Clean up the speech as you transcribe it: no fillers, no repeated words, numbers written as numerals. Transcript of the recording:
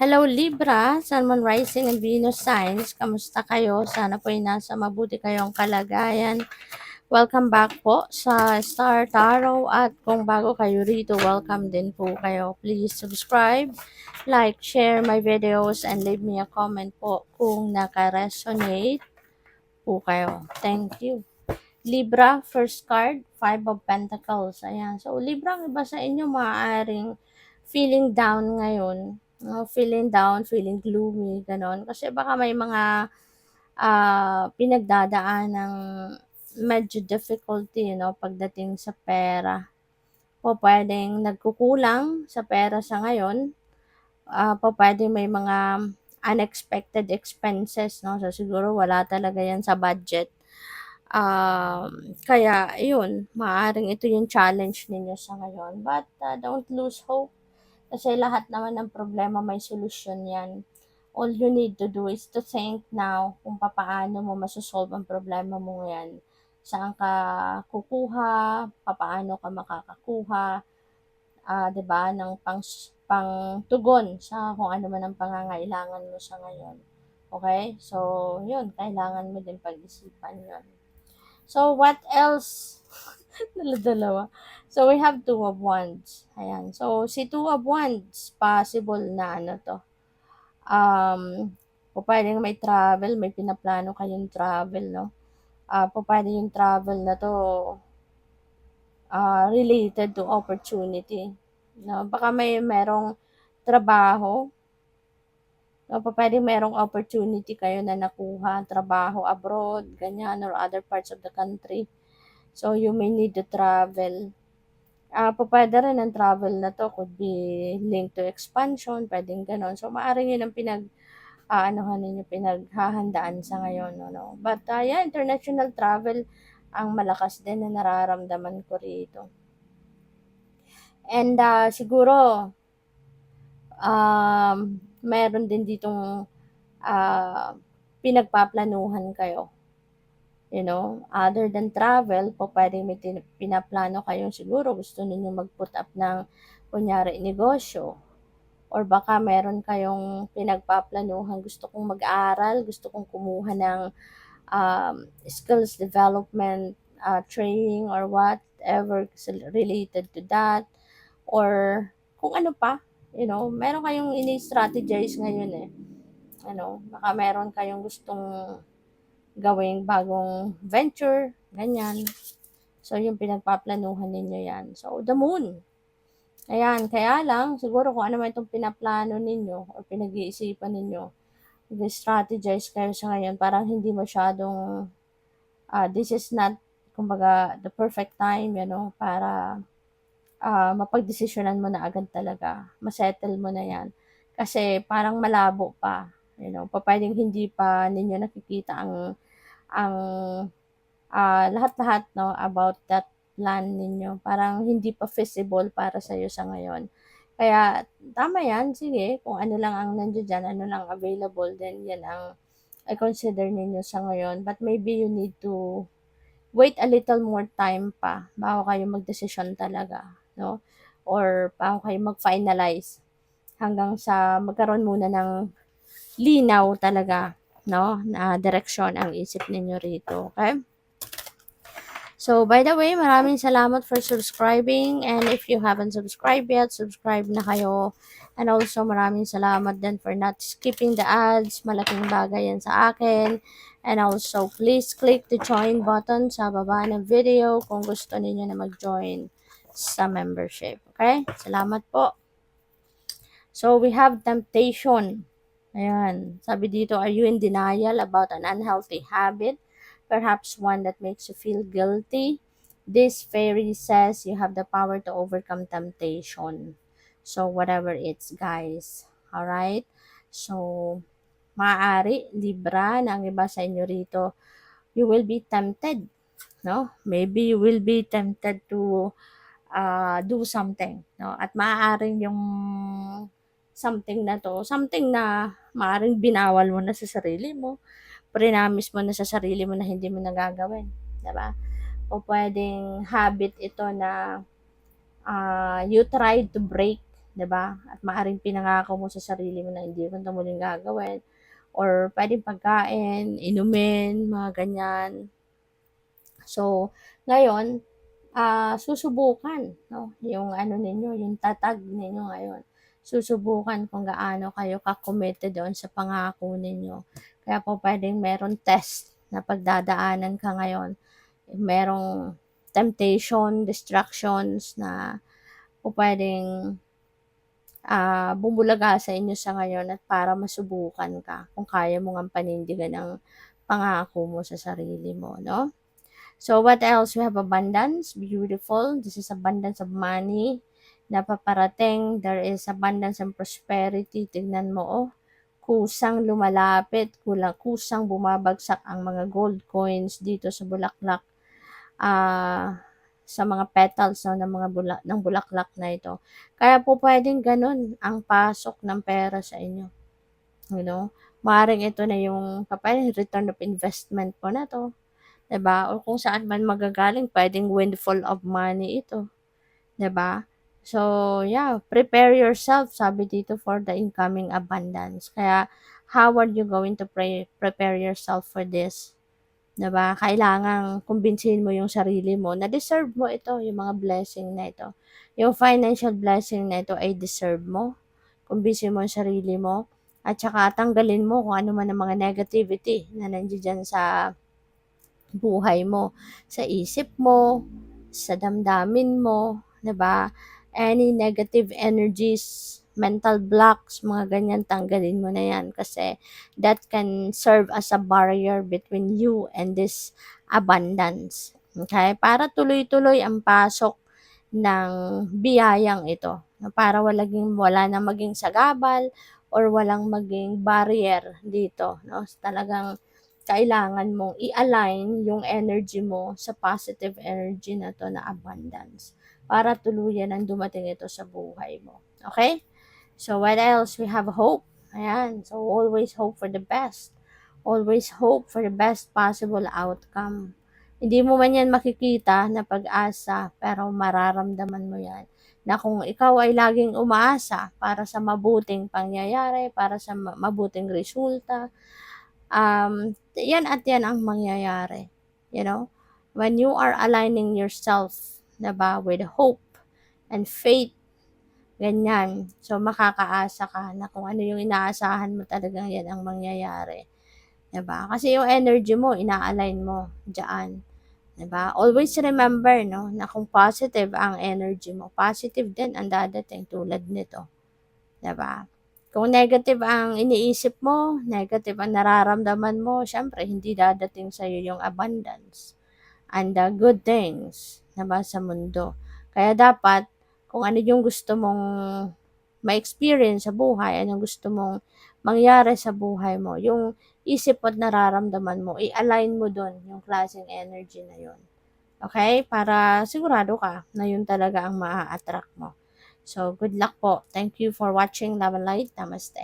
Hello Libra, Sun, Moon, Rising, and Venus signs. Kamusta kayo? Sana po ay nasa mabuti kayong kalagayan. Welcome back po sa Star Tarot at kung bago kayo rito, welcome din po kayo. Please subscribe, like, share my videos, and leave me a comment po kung naka-resonate po kayo. Thank you. Libra, first card, Five of Pentacles. Ayan. So, Libra, ang iba sa inyo, maaaring feeling down ngayon. No? Feeling down, feeling gloomy, ganon. Kasi baka may mga pinagdadaan ng medyo difficulty, no, pagdating sa pera. O pwedeng nagkukulang sa pera sa ngayon. Pwedeng may mga unexpected expenses, no? So, siguro wala talaga yan sa budget. Kaya yun, maaaring ito yung challenge ninyo sa ngayon. But don't lose hope kasi lahat naman ng problema may solusyon yan. All you need to do is to think now kung paano mo masosolve ang problema mo yan. Saan ka kukuha, paano ka makakakuha, 'di ba, ng pangtugon sa kung ano man ang pangangailangan mo sa ngayon. Okay? So, yun, kailangan mo din pag-isipan yun. So, what else? Dala-dalawa. So, we have Two of Wands. Ayan. So, si Two of Wands, possible na ano to. Pwedeng may travel, may pinaplano kayong travel, no? Pwede yung travel na to related to opportunity. No? Baka merong trabaho, no? Pwede merong opportunity kayo na nakuha, trabaho abroad, ganyan, or other parts of the country. So, you may need to travel. Pwede rin ang travel na to, could be linked to expansion, pwedeng ganon. So, maaaring yun ang anuhan ninyo, pinaghahandaan sa ngayon. No? But, yeah, international travel, ang malakas din na nararamdaman ko rito. And, siguro, meron din ditong pinagpaplanuhan kayo. You know, other than travel, pwedeng may pinaplano kayong siguro gusto ninyo mag-put up ng kunyari negosyo. Or baka meron kayong pinagpaplanuhan, gusto kong mag-aral, gusto kong kumuha ng skills development, training or whatever related to that. Or kung ano pa, you know, meron kayong ini-strategize ngayon eh. Ano, baka meron kayong gustong gawing bagong venture, ganyan. So, yung pinagpaplanuhan ninyo yan. So, the moon. Ayan, kaya lang, siguro kung ano man itong pinaplano ninyo or pinag-iisipan ninyo, mag-strategize kayo sa ngayon, parang hindi masyadong, this is not, kumbaga, the perfect time, you know, para mapagdesisyonan mo na agad talaga. Masettle mo na yan. Kasi parang malabo pa, you know, pwedeng hindi pa ninyo nakikita ang lahat-lahat, no, about that plan ninyo. Parang hindi pa feasible para sa'yo sa ngayon. Kaya, tama yan, sige, kung ano lang ang nandiyan dyan, ano lang available, then yan ang i-consider ninyo sa ngayon. But maybe you need to wait a little more time pa bago kayo magdesisyon talaga, no? Or bago kayo mag-finalize hanggang sa magkaroon muna ng linaw talaga, no, na direksyon ang isip ninyo rito, okay? So, by the way, maraming salamat for subscribing. And if you haven't subscribed yet, subscribe na kayo. And also, maraming salamat din for not skipping the ads. Malaking bagay yan sa akin. And also, please click the join button sa baba ng video kung gusto niyo na mag-join sa membership. Okay? Salamat po. So, we have temptation. Ayan. Sabi dito, are you in denial about an unhealthy habit? Perhaps one that makes you feel guilty. This fairy says you have the power to overcome temptation. So, whatever it's, guys. Alright? So, maaari, Libra, na ang iba sa inyo rito, you will be tempted. No? Maybe you will be tempted to do something. No? At maaaring yung something na to, something na maaaring binawal mo na sa sarili mo, prinamis mo na sa sarili mo na hindi mo nagagawin, 'di ba? O pwedeng habit ito na you tried to break, 'di ba? At maaaring pinangako mo sa sarili mo na hindi mo na muling gagawin or puwedeng pagkain, inumin, mga ganyan. So, ngayon, susubukan 'no, yung ano ninyo, yung tatag ninyo ngayon. Susubukan kung gaano kayo ka-committed doon sa pangako ninyo. Kaya po puwedeng meron test na pagdadaanan ka ngayon. Merong temptation, distractions na pupuwedeng, bumulaga sa inyo sa ngayon at para masubukan ka kung kaya mo ngang panindigan ang pangako mo sa sarili mo 'no. So what else? We have abundance, beautiful. This is abundance of money na paparating. There is abundance and prosperity. Tignan mo, oh, kusang lumalapit, kusang bumabagsak ang mga gold coins dito sa bulaklak, sa mga petals no, ng bulaklak na ito. Kaya po pwedeng ganun ang pasok ng pera sa inyo. You know? Maaaring ito na yung return of investment po na to. 'Di ba? O kung saan man magagaling puwedeng windfall of money ito, 'di ba? So, yeah, prepare yourself sabi dito for the incoming abundance. Kaya how are you going to prepare yourself for this? 'Di ba? Kailangang kumbinsihin mo yung sarili mo na deserve mo ito, yung mga blessing na ito. Yung financial blessing na ito ay deserve mo. Kumbinsihin mo yung sarili mo at saka tanggalin mo kung ano man ang mga negativity na nandiyan sa buhay mo, sa isip mo, sa damdamin mo, 'di ba? Any negative energies, mental blocks, mga ganyan, tanggalin mo na yan kasi that can serve as a barrier between you and this abundance. Okay? Para tuloy-tuloy ang pasok ng biyayang ito. Para wala na maging sagabal or walang maging barrier dito. No? Talagang kailangan mong i-align yung energy mo sa positive energy na to na abundance para tuluyan ang dumating ito sa buhay mo. Okay? So, what else? We have hope. Ayan. So, always hope for the best. Always hope for the best possible outcome. Hindi mo man yan makikita na pag-asa, pero mararamdaman mo yan na kung ikaw ay laging umaasa para sa mabuting pangyayari, para sa mabuting resulta, yan at yan ang mangyayari. You know? When you are aligning yourself, diba, with hope and faith, ganyan. So, makakaasa ka na kung ano yung inaasahan mo talagang yan ang mangyayari. Diba? Kasi yung energy mo, ina-align mo dyan. Diba? Always remember, no, na kung positive ang energy mo, positive din ang dadating tulad nito. Diba? Kung negative ang iniisip mo, negative ang nararamdaman mo, syempre hindi dadating sa iyo yung abundance and the good things, diba, sa mundo. Kaya dapat, kung ano yung gusto mong ma-experience sa buhay, anong gusto mong mangyari sa buhay mo, yung isip at nararamdaman mo, i-align mo doon yung klaseng energy na yun. Okay? Para sigurado ka na yun talaga ang maa-attract mo. So, good luck po. Thank you for watching Love and Light. Namaste.